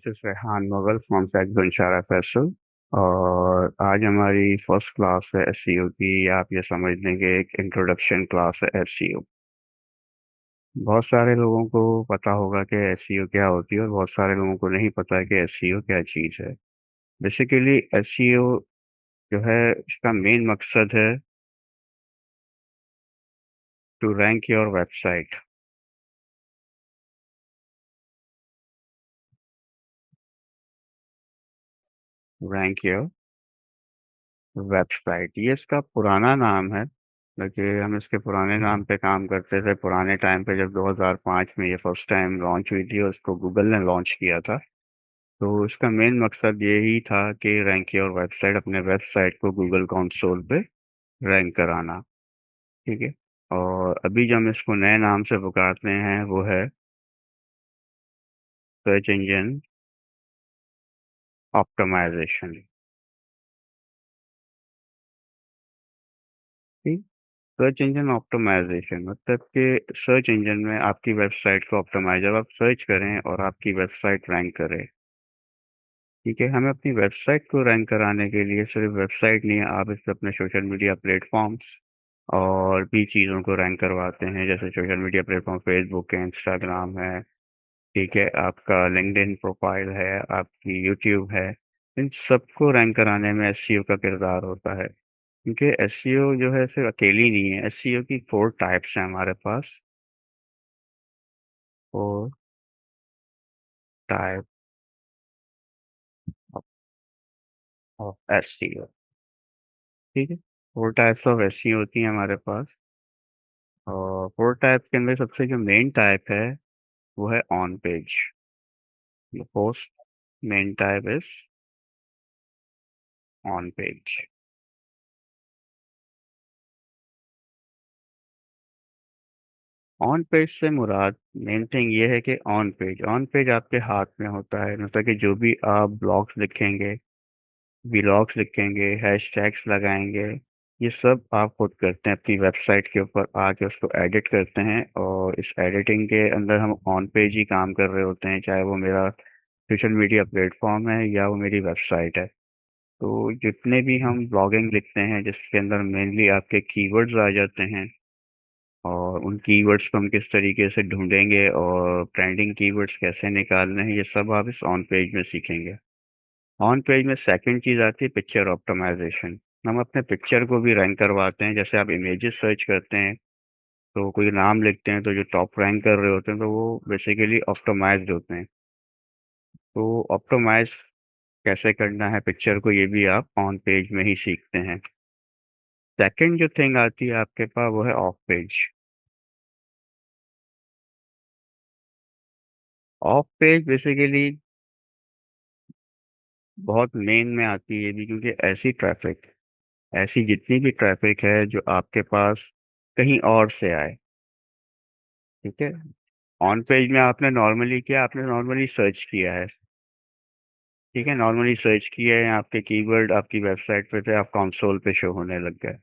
This is Rehan Mughal from गुनशारा फैसल। और आज हमारी फर्स्ट क्लास है एसईओ की, या आप ये समझ लेंगे एक इंट्रोडक्शन क्लास है एसईओ। बहुत सारे लोगों को पता होगा कि एसईओ क्या होती है, और बहुत सारे लोगों को नहीं पता है कि एसईओ क्या चीज़ है। बेसिकली एसईओ जो है, इसका मेन मकसद है to rank your website. Rank your website, ये इसका पुराना नाम है। देखिए, हम इसके पुराने नाम पे काम करते थे। पुराने टाइम पे जब 2005 में ये फर्स्ट टाइम लॉन्च हुई थी और इसको गूगल ने लॉन्च किया था, तो इसका मेन मकसद यही था कि रैंक योर वेबसाइट, अपने वेबसाइट को गूगल कंसोल पे रैंक कराना। ठीक है। और अभी जो हम इसको नए नाम से पुकारते हैं वो है सर्च इंजन ऑप्टिमाइजेशन। ठीक। सर्च इंजन ऑप्टिमाइजेशन मतलब कि सर्च इंजन में आपकी वेबसाइट को ऑप्टिमाइज, जब आप सर्च करें और आपकी वेबसाइट रैंक करे। ठीक है। हमें अपनी वेबसाइट को रैंक कराने के लिए सिर्फ वेबसाइट नहीं है, आप इससे अपने सोशल मीडिया प्लेटफॉर्म्स और भी चीज़ों को रैंक करवाते हैं। जैसे सोशल मीडिया प्लेटफॉर्म फेसबुक है, इंस्टाग्राम है, ठीक है, आपका लिंक्डइन प्रोफाइल है, आपकी यूट्यूब है। इन सबको रैंक कराने में एसईओ का किरदार होता है। क्योंकि एसईओ जो है सिर्फ अकेली नहीं है। एसईओ की 4 टाइप्स हैं हमारे पास। 4 टाइप ऑफ एसईओ। ठीक है। 4 टाइप्स ऑफ एसईओ होती हैं हमारे पास। और 4 टाइप के अंदर सबसे जो मेन टाइप है वो है on page. The first main type is on page. On page से मुराद मेन थिंग ये है कि ऑन पेज आपके हाथ में होता है। मतलब कि जो भी आप ब्लॉग्स लिखेंगे, व्लॉग्स लिखेंगे, हैशटैग्स लगाएंगे, ये सब आप खुद करते हैं। अपनी वेबसाइट के ऊपर आके उसको एडिट करते हैं, और इस एडिटिंग के अंदर हम ऑन पेज ही काम कर रहे होते हैं, चाहे वो मेरा सोशल मीडिया प्लेटफॉर्म है या वो मेरी वेबसाइट है। तो जितने भी हम ब्लॉगिंग लिखते हैं जिसके अंदर मेनली आपके कीवर्ड्स आ जाते हैं, और उन कीवर्ड्स को हम किस तरीके से ढूंढेंगे और ट्रेंडिंग कीवर्ड्स कैसे निकालने हैं, ये सब आप इस ऑन पेज में सीखेंगे। ऑन पेज में सेकंड चीज़ आती है पिक्चर ऑप्टिमाइजेशन। हम अपने पिक्चर को भी रैंक करवाते हैं। जैसे आप इमेजेस सर्च करते हैं तो कोई नाम लिखते हैं, तो जो टॉप रैंक कर रहे होते हैं तो वो बेसिकली ऑप्टिमाइज्ड होते हैं। तो ऑप्टिमाइज कैसे करना है पिक्चर को, ये भी आप ऑन पेज में ही सीखते हैं। सेकंड जो थिंग आती है आपके पास वो है of page. Of page basically बहुत मेन में आती है ये भी, क्योंकि ऐसी जितनी भी ट्रैफिक है जो आपके पास कहीं और से आए। ठीक है। ऑन पेज में आपने नॉर्मली क्या, आपने नॉर्मली सर्च किया है। ठीक है, नॉर्मली सर्च किया है, आपके कीवर्ड आपकी वेबसाइट पे थे, आप कंसोल पे शो होने लग गए।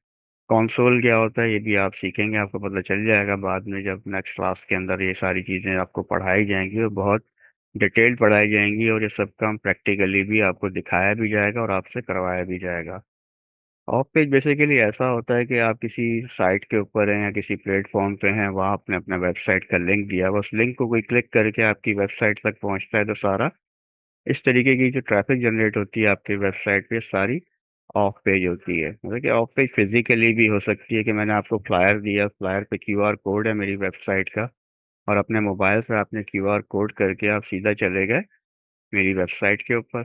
कंसोल क्या होता है ये भी आप सीखेंगे, आपको पता चल जाएगा बाद में, जब नेक्स्ट क्लास के अंदर ये सारी चीज़ें आपको पढ़ाई जाएंगी, और बहुत डिटेल्ड पढ़ाई जाएंगी, और ये सब काम प्रैक्टिकली भी आपको दिखाया भी जाएगा और आपसे करवाया भी जाएगा। ऑफ पेज बेसिकली ऐसा होता है कि आप किसी साइट के ऊपर हैं या किसी प्लेटफॉर्म पे हैं, वहाँ आपने अपना वेबसाइट का लिंक दिया, बस लिंक को कोई क्लिक करके आपकी वेबसाइट तक पहुँचता है, तो सारा इस तरीके की जो ट्रैफिक जनरेट होती है आपकी वेबसाइट पे, सारी ऑफ पेज होती है। मतलब कि ऑफ पेज फिजिकली भी हो सकती है कि मैंने आपको फ्लायर दिया, फ्लायर पे क्यूआर कोड है मेरी वेबसाइट का, और अपने मोबाइल से आपने क्यूआर कोड करके आप सीधा चले गए मेरी वेबसाइट के ऊपर।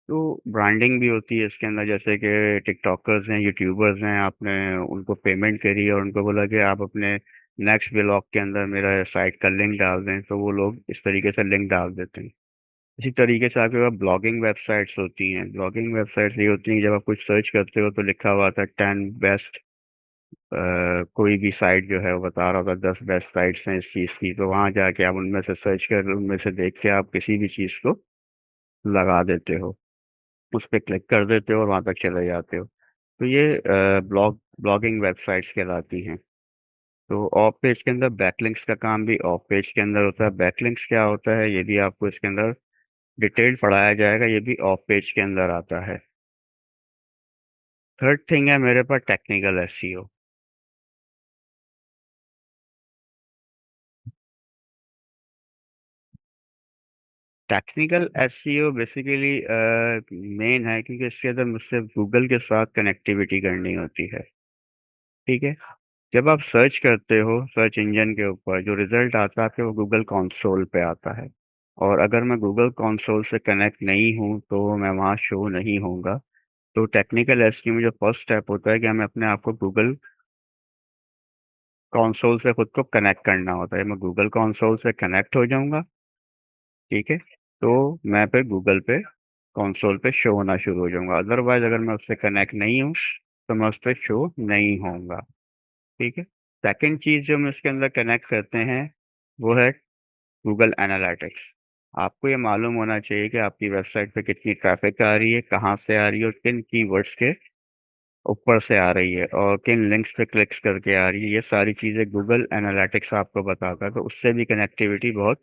तो ब्रांडिंग भी होती है इसके अंदर। जैसे कि टिकटॉकर्स हैं, यूट्यूबर्स हैं, आपने उनको पेमेंट करी और उनको बोला कि आप अपने नेक्स्ट ब्लॉग के अंदर मेरा साइट का लिंक डाल दें, तो वो लोग इस तरीके से लिंक डाल देते हैं। इसी तरीके से आपके पास ब्लॉगिंग वेबसाइट्स होती हैं। ब्लॉगिंग वेबसाइट्स ये होती हैं कि जब आप कुछ सर्च करते हो तो लिखा हुआ था 10 बेस्ट, कोई भी साइट जो है वो बता रहा था 10 बेस्ट साइट्स हैं इस चीज़ की, तो वहाँ जाके आप उनमें से सर्च कर, उनमें से देख के आप किसी भी चीज़ को लगा देते हो, उस पर क्लिक कर देते हो और वहाँ तक चले जाते हो। तो ये ब्लॉगिंग वेबसाइट्स कहलाती हैं। तो ऑफ पेज के अंदर बैकलिंक्स का काम भी ऑफ पेज के अंदर होता है। बैकलिंक्स क्या होता है ये भी आपको इसके अंदर डिटेल पढ़ाया जाएगा, ये भी ऑफ पेज के अंदर आता है। थर्ड थिंग है मेरे पास technical SEO. Technical SEO basically main है, क्योंकि इसके अंदर मुझसे गूगल के साथ कनेक्टिविटी करनी होती है। ठीक है। जब आप सर्च करते हो सर्च इंजन के ऊपर, जो रिजल्ट आता है आपके वो गूगल कंसोल पे आता है। और अगर मैं गूगल कंसोल से कनेक्ट नहीं हूँ तो मैं वहाँ शो नहीं होऊंगा। तो टेक्निकल एसईओ में जो फर्स्ट स्टेप होता है कि हमें अपने आप को गूगल कंसोल से खुद को कनेक्ट करना होता है। मैं गूगल कंसोल से कनेक्ट हो जाऊंगा। ठीक है। तो मैं फिर गूगल पे कंसोल पे शो होना शुरू हो जाऊंगा। अदरवाइज अगर मैं उससे कनेक्ट नहीं हूँ तो मैं उस पर शो नहीं होऊंगा। ठीक है। सेकंड चीज जो हम इसके अंदर कनेक्ट करते हैं वो है गूगल एनालिटिक्स। आपको ये मालूम होना चाहिए कि आपकी वेबसाइट पे कितनी ट्रैफिक आ रही है, कहाँ से आ रही है और किन कीवर्ड्स के ऊपर से आ रही है और किन लिंक्स पे क्लिक्स करके आ रही है। ये सारी चीज़ें गूगल एनालिटिक्स आपको बताता है, तो उससे भी कनेक्टिविटी बहुत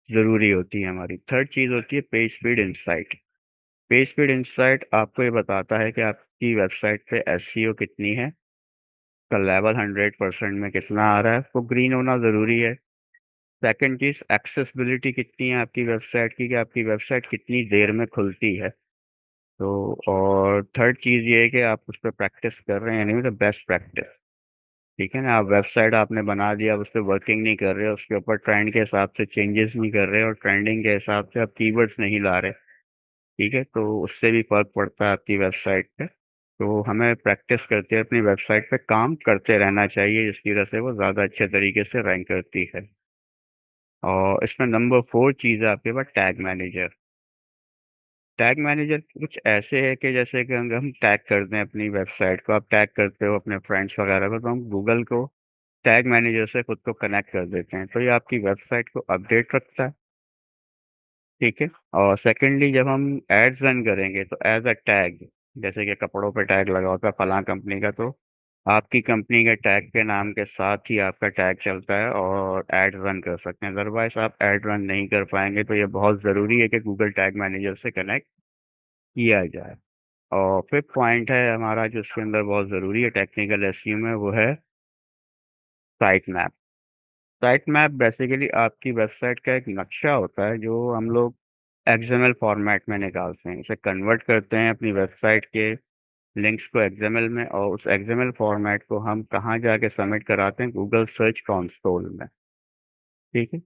ज़रूरी होती है हमारी। थर्ड चीज़ होती है page speed insight. Page speed insight आपको ये बताता है कि आपकी वेबसाइट पे एसईओ कितनी है, का लेवल 100% में कितना आ रहा है, उसको ग्रीन होना ज़रूरी है। सेकंड चीज एक्सेसिबिलिटी कितनी है आपकी वेबसाइट की, कि आपकी वेबसाइट कितनी देर में खुलती है। तो और थर्ड चीज ये है कि आप उस पर प्रैक्टिस कर रहे हैं, यानी मतलब बेस्ट प्रैक्टिस। ठीक है ना, आप वेबसाइट आपने बना दिया, आप उस पर वर्किंग नहीं कर रहे, उसके ऊपर ट्रेंड के हिसाब से चेंजेस नहीं कर रहे और ट्रेंडिंग के हिसाब से आप कीवर्ड्स नहीं ला रहे। ठीक है, तो उससे भी फर्क पड़ता है आपकी वेबसाइट पे। तो हमें प्रैक्टिस करते हैं, अपनी वेबसाइट पे काम करते रहना चाहिए, जिसकी वजह से वो ज़्यादा अच्छे तरीके से रैंक करती है। और इसमें नंबर 4 चीज़ है आपके पास टैग मैनेजर। टैग मैनेजर कुछ ऐसे है कि जैसे कि हम टैग करते हैं अपनी वेबसाइट को, आप टैग करते हो अपने फ्रेंड्स वगैरह को, तो हम गूगल को टैग मैनेजर से खुद को कनेक्ट कर देते हैं, तो ये आपकी वेबसाइट को अपडेट रखता है। ठीक है। और सेकेंडली जब हम एड्स रन करेंगे तो एज अ टैग, जैसे कि कपड़ों पे टैग लगा होता है फलां कंपनी का, तो आपकी कंपनी के टैग के नाम के साथ ही आपका टैग चलता है और एड रन कर सकते हैं। अदरवाइज आप एड रन नहीं कर पाएंगे, तो ये बहुत ज़रूरी है कि गूगल टैग मैनेजर से कनेक्ट किया जाए। और फिफ्थ पॉइंट है हमारा जो इसके अंदर बहुत ज़रूरी है टेक्निकल एसईओ में, वो है site map. Site map basically आपकी वेबसाइट का एक नक्शा होता है, जो हम लोग एक्सएमएल फॉर्मेट में निकालते हैं, इसे कन्वर्ट करते हैं अपनी वेबसाइट के लिंक्स को एक्सएमएल में, और उस एक्सएमएल फॉर्मेट को हम कहाँ जाके सबमिट कराते हैं, गूगल सर्च कंसोल में। ठीक है।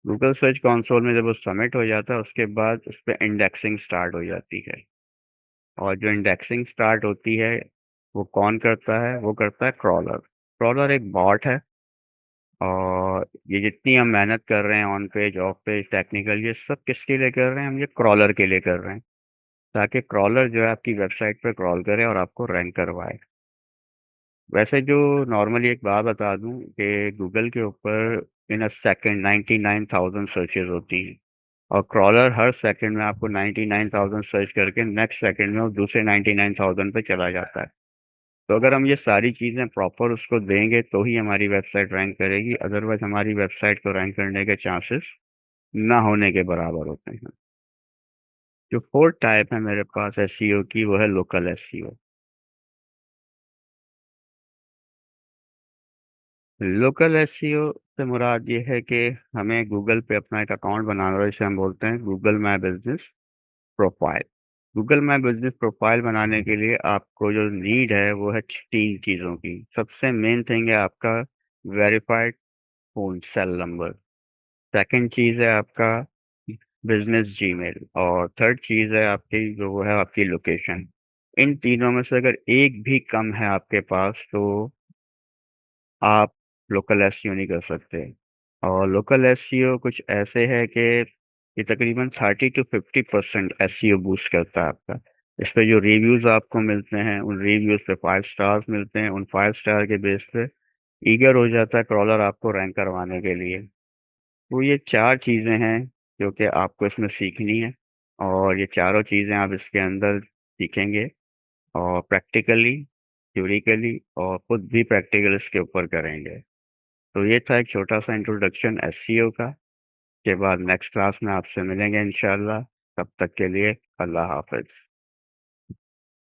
गूगल सर्च कंसोल में जब वो सबमिट हो जाता है उसके बाद उस पर इंडेक्सिंग स्टार्ट हो जाती है। और जो इंडेक्सिंग स्टार्ट होती है वो कौन करता है, वो करता है क्रॉलर। क्रॉलर एक बॉट है। और ये जितनी हम मेहनत कर रहे हैं on page of page technical, ये सब किसके लिए कर रहे हैं, हम ये क्रॉलर के लिए कर रहे हैं, ताकि क्रॉलर जो है आपकी वेबसाइट पे क्रॉल करे और आपको रैंक करवाए। वैसे जो नॉर्मली एक बात बता दूं कि गूगल के ऊपर इन अ सेकेंड 99,000 सर्चेज होती हैं, और क्रॉलर हर सेकंड में आपको 99,000 सर्च करके नेक्स्ट सेकंड में वो दूसरे 99,000 पे चला जाता है। तो अगर हम ये सारी चीज़ें प्रॉपर उसको देंगे तो ही हमारी वेबसाइट रैंक करेगी, अदरवाइज हमारी वेबसाइट को रैंक करने के चांसेस ना होने के बराबर होते हैं। जो फोर्थ टाइप है मेरे पास एसईओ की, वो है लोकल एसईओ। लोकल एसईओ से मुराद ये है कि हमें गूगल पे अपना एक अकाउंट बनाना है, जिसे हम बोलते हैं Google my business profile. Google my business profile बनाने के लिए आपको जो नीड है वो है 3 चीज़ों की। सबसे मेन थिंग है आपका verified phone cell number. Second चीज़ है आपका बिजनेस जीमेल। और थर्ड चीज़ है आपकी जो वो है आपकी लोकेशन। इन तीनों में से अगर एक भी कम है आपके पास तो आप लोकल एसईओ नहीं कर सकते। और लोकल एसईओ कुछ ऐसे है कि ये तकरीबन 30 to 50% एसईओ बूस्ट करता है आपका। इस पे जो रिव्यूज आपको मिलते हैं, उन रिव्यूज पे 5 स्टार्स मिलते हैं, उन 5 स्टार के बेस पे ईगर हो जाता है क्रॉलर आपको रैंक करवाने के लिए। तो ये 4 चीज़ें हैं जो कि आपको इसमें सीखनी है। और ये चारों चीज़ें आप इसके अंदर सीखेंगे, और प्रैक्टिकली, थ्योरिकली और खुद भी प्रैक्टिकल इसके ऊपर करेंगे। तो ये था एक छोटा सा इंट्रोडक्शन एसईओ का। इसके बाद नेक्स्ट क्लास में आपसे मिलेंगे इंशाल्लाह। तब तक के लिए अल्लाह हाफिज।